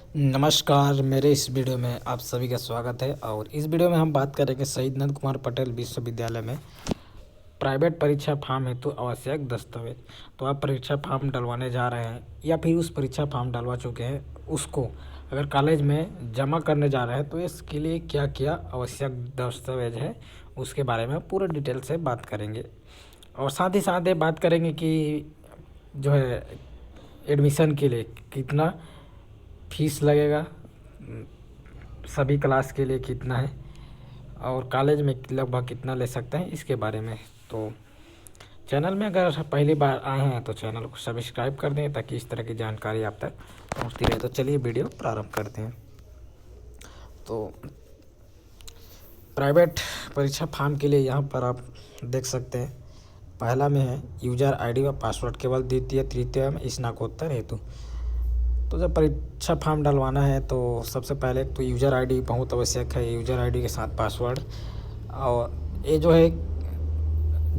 नमस्कार। मेरे इस वीडियो में आप सभी का स्वागत है और इस वीडियो में हम बात करेंगे शहीद नंद कुमार पटेल विश्वविद्यालय में प्राइवेट परीक्षा फॉर्म हेतु आवश्यक दस्तावेज। तो आप परीक्षा फॉर्म डलवाने जा रहे हैं या फिर उस परीक्षा फॉर्म डलवा चुके हैं, उसको अगर कॉलेज में जमा करने जा रहे हैं तो इसके लिए क्या क्या आवश्यक दस्तावेज है उसके बारे में पूरे डिटेल से बात करेंगे। और साथ ही साथ ये बात करेंगे कि जो है एडमिशन के लिए कितना फीस लगेगा, सभी क्लास के लिए कितना है और कॉलेज में लगभग कितना ले सकते हैं इसके बारे में। तो चैनल में अगर पहली बार आए हैं तो चैनल को सब्सक्राइब कर दें ताकि इस तरह की जानकारी आप तक पहुंचती रहे। तो चलिए वीडियो प्रारंभ करते हैं। तो प्राइवेट परीक्षा फॉर्म के लिए यहाँ पर आप देख सकते हैं, पहला में है यूजर आईडी व पासवर्ड केवल द्वितीय तृतीय में स्नातकोत्तर हेतु। तो जब परीक्षा फॉर्म डलवाना है तो सबसे पहले तो यूज़र आईडी बहुत आवश्यक है, यूज़र आईडी के साथ पासवर्ड। और ये जो है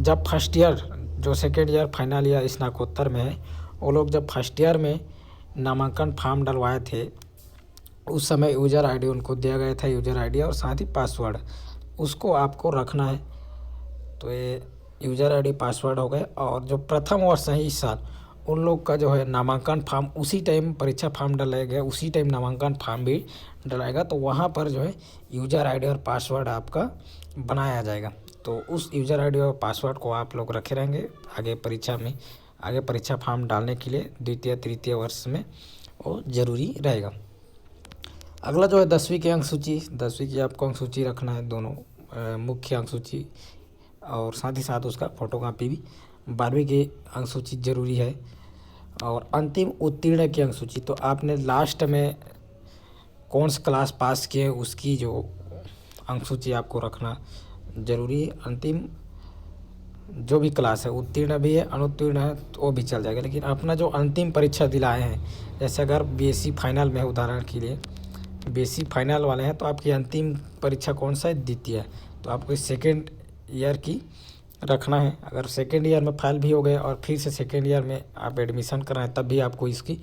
जब फर्स्ट ईयर, जो सेकेंड ईयर फाइनल ईयर स्नातकोत्तर में है, वो लोग जब फर्स्ट ईयर में नामांकन फॉर्म डलवाए थे उस समय यूज़र आईडी उनको दिया गया था, यूज़र आईडी और साथ ही पासवर्ड उसको आपको रखना है। तो ये यूज़र आईडी पासवर्ड हो गए। और जो प्रथम वर्ष है इस साल, उन लोग का जो है नामांकन फॉर्म उसी टाइम परीक्षा फॉर्म डलाया गया, उसी टाइम नामांकन फॉर्म भी डलाएगा। तो वहाँ पर जो है यूज़र आईडी और पासवर्ड आपका बनाया जाएगा। तो उस यूज़र आईडी और पासवर्ड को आप लोग रखे रहेंगे आगे परीक्षा में, आगे परीक्षा फॉर्म डालने के लिए द्वितीय तृतीय वर्ष में वो ज़रूरी रहेगा। अगला जो है 10वीं की अंक सूची, 10वीं की आपको अंक सूची रखना है, दोनों मुख्य अंक सूची और साथ ही साथ उसका फोटोकॉपी भी। 12वीं की अंक सूची ज़रूरी है और अंतिम उत्तीर्ण की अंक सूची। तो आपने लास्ट में कौन सा क्लास पास किए उसकी जो अंक सूची आपको रखना ज़रूरी है। अंतिम जो भी क्लास है, उत्तीर्ण भी है अनुत्तीर्ण है तो वो भी चल जाएगा, लेकिन अपना जो अंतिम परीक्षा दिलाए हैं, जैसे अगर बीएससी फाइनल में, उदाहरण के लिए बीएससी फाइनल वाले हैं तो आपकी अंतिम परीक्षा कौन सा है, द्वितीय है, तो आपको सेकेंड ईयर की रखना है। अगर सेकेंड ईयर में फाइल भी हो गए और फिर से सेकेंड ईयर में आप एडमिशन कराएं तब भी आपको इसकी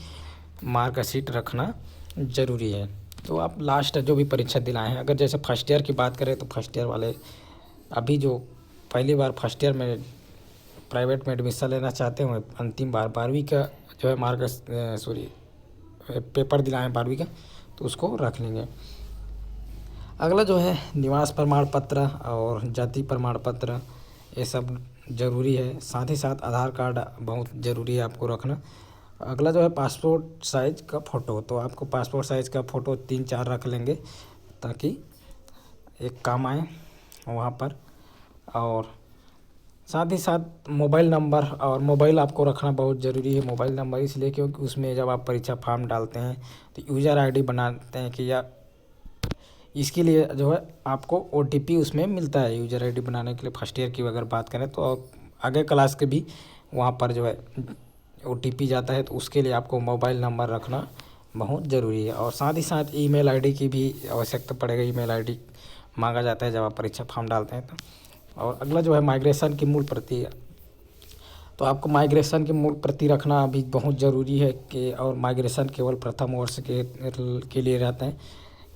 मार्कशीट रखना ज़रूरी है। तो आप लास्ट जो भी परीक्षा दिलाए हैं, अगर जैसे फर्स्ट ईयर की बात करें तो फर्स्ट ईयर वाले अभी जो पहली बार फर्स्ट ईयर में प्राइवेट में एडमिशन लेना चाहते हैं, अंतिम बार 12वीं का जो है पेपर दिलाएँ 12वीं का, तो उसको रख लेंगे। अगला जो है निवास प्रमाण पत्र और जाति प्रमाण पत्र, ये सब ज़रूरी है। साथ ही साथ आधार कार्ड बहुत ज़रूरी है आपको रखना। अगला जो है पासपोर्ट साइज़ का फ़ोटो, तो आपको पासपोर्ट साइज़ का फ़ोटो 3-4 रख लेंगे ताकि एक काम आए वहाँ पर। और साथ ही साथ मोबाइल नंबर, और मोबाइल आपको रखना बहुत ज़रूरी है। मोबाइल नंबर इसलिए क्योंकि उसमें जब आप परीक्षा फॉर्म डालते हैं तो यूज़र आईडी बनाते हैं कि या इसके लिए जो है आपको ओटीपी उसमें मिलता है। यूज़र आईडी बनाने के लिए फर्स्ट ईयर की अगर बात करें तो आगे क्लास के भी वहाँ पर जो है ओटीपी जाता है, तो उसके लिए आपको मोबाइल नंबर रखना बहुत ज़रूरी है। और साथ ही साथ ईमेल आईडी की भी आवश्यकता पड़ेगा, ईमेल आईडी मांगा जाता है जब आप परीक्षा फॉर्म डालते हैं तो। और अगला जो है माइग्रेशन की मूल प्रति, तो आपको माइग्रेशन की मूल प्रति रखना अभी बहुत ज़रूरी है कि, और माइग्रेशन केवल प्रथम वर्ष के लिए रहते हैं,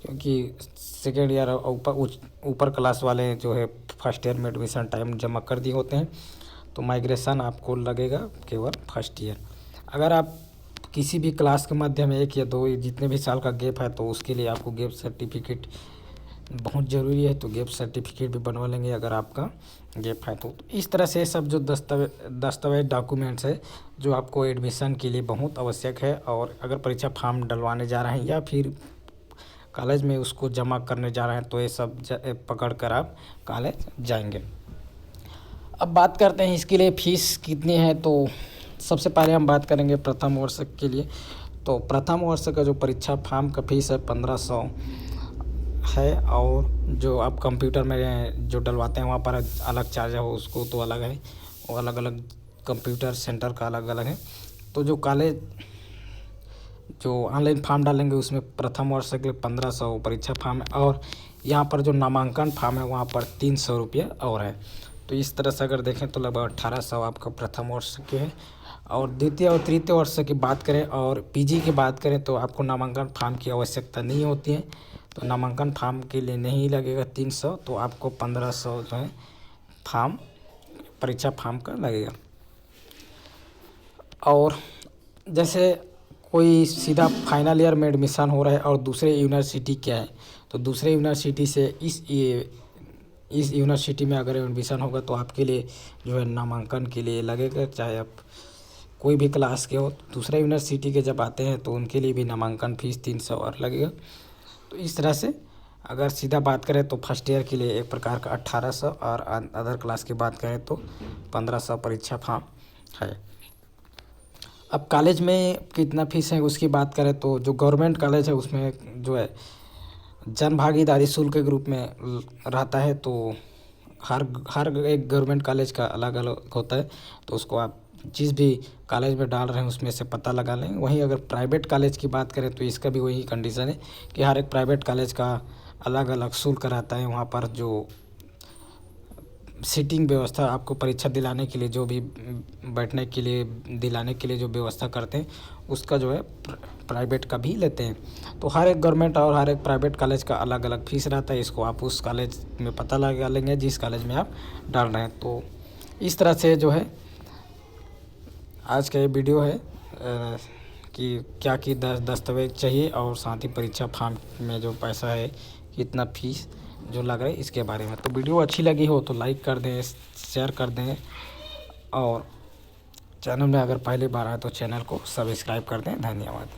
क्योंकि सेकेंड ईयर ऊपर क्लास वाले जो है फर्स्ट ईयर में एडमिशन टाइम जमा कर दिए होते हैं, तो माइग्रेशन आपको लगेगा केवल फर्स्ट ईयर। अगर आप किसी भी क्लास के मध्य में 1 या 2 जितने भी साल का गैप है तो उसके लिए आपको गैप सर्टिफिकेट बहुत ज़रूरी है, तो गैप सर्टिफिकेट भी बनवा लेंगे अगर आपका गैप है तो। इस तरह से सब जो दस्तावेज डॉक्यूमेंट्स है जो आपको एडमिशन के लिए बहुत आवश्यक है, और अगर परीक्षा फॉर्म डलवाने जा रहे हैं या फिर कॉलेज में उसको जमा करने जा रहे हैं तो ये सब पकड़ कर आप कॉलेज जाएंगे। अब बात करते हैं इसके लिए फ़ीस कितनी है। तो सबसे पहले हम बात करेंगे प्रथम वर्ष के लिए। तो प्रथम वर्ष का जो परीक्षा फॉर्म का फ़ीस है 1500 है, और जो आप कंप्यूटर में जो डलवाते हैं वहाँ पर अलग चार्ज है, उसको तो अलग है, वो अलग अलग कंप्यूटर सेंटर का अलग अलग है। तो जो कॉलेज जो ऑनलाइन फॉर्म डालेंगे उसमें प्रथम वर्ष के लिए 1500 परीक्षा फॉर्म है, और यहाँ पर जो नामांकन फॉर्म है वहाँ पर 300 रुपये और है। तो इस तरह से अगर देखें तो लगभग 1800 आपका प्रथम वर्ष के है, और द्वितीय और तृतीय वर्ष की बात करें और पीजी की बात करें तो आपको नामांकन फॉर्म की आवश्यकता नहीं होती है। तो नामांकन फॉर्म के लिए नहीं लगेगा 300, तो आपको 1500 जो है फॉर्म, परीक्षा फॉर्म का लगेगा। और जैसे कोई सीधा फाइनल ईयर में एडमिशन हो रहा है और दूसरे यूनिवर्सिटी क्या है, तो दूसरे यूनिवर्सिटी से इस यूनिवर्सिटी में अगर एडमिशन होगा तो आपके लिए जो है नामांकन के लिए लगेगा। चाहे आप कोई भी क्लास के हो, दूसरे यूनिवर्सिटी के जब आते हैं तो उनके लिए भी नामांकन फीस 300 और लगेगा। तो इस तरह से अगर सीधा बात करें तो फर्स्ट ईयर के लिए एक प्रकार का 1800 और अदर क्लास की बात करें तो 1500 परीक्षा फॉर्म है। अब कॉलेज में कितना फीस है उसकी बात करें तो जो गवर्नमेंट कॉलेज है उसमें जो है जन भागीदारी शुल्क के रूप में रहता है। तो हर एक गवर्नमेंट कॉलेज का अलग अलग होता है, तो उसको आप जिस भी कॉलेज में डाल रहे हैं उसमें से पता लगा लें। वहीं अगर प्राइवेट कॉलेज की बात करें तो इसका भी वही कंडीशन है कि हर एक प्राइवेट कॉलेज का अलग अलग शुल्क रहता है। वहाँ पर जो सीटिंग व्यवस्था आपको परीक्षा दिलाने के लिए, जो भी बैठने के लिए दिलाने के लिए जो व्यवस्था करते हैं उसका जो है प्राइवेट का भी लेते हैं। तो हर एक गवर्नमेंट और हर एक प्राइवेट कॉलेज का अलग अलग फीस रहता है। इसको आप उस कॉलेज में पता लगा लेंगे जिस कॉलेज में आप डाल रहे हैं। तो इस तरह से जो है आज का ये वीडियो है कि क्या की दस्तावेज चाहिए और साथ ही परीक्षा फॉर्म में जो पैसा है, कितना फीस जो लग रहा है, इसके बारे में। तो वीडियो अच्छी लगी हो तो लाइक कर दें, शेयर कर दें और चैनल में अगर पहली बार आए तो चैनल को सब्सक्राइब कर दें। धन्यवाद।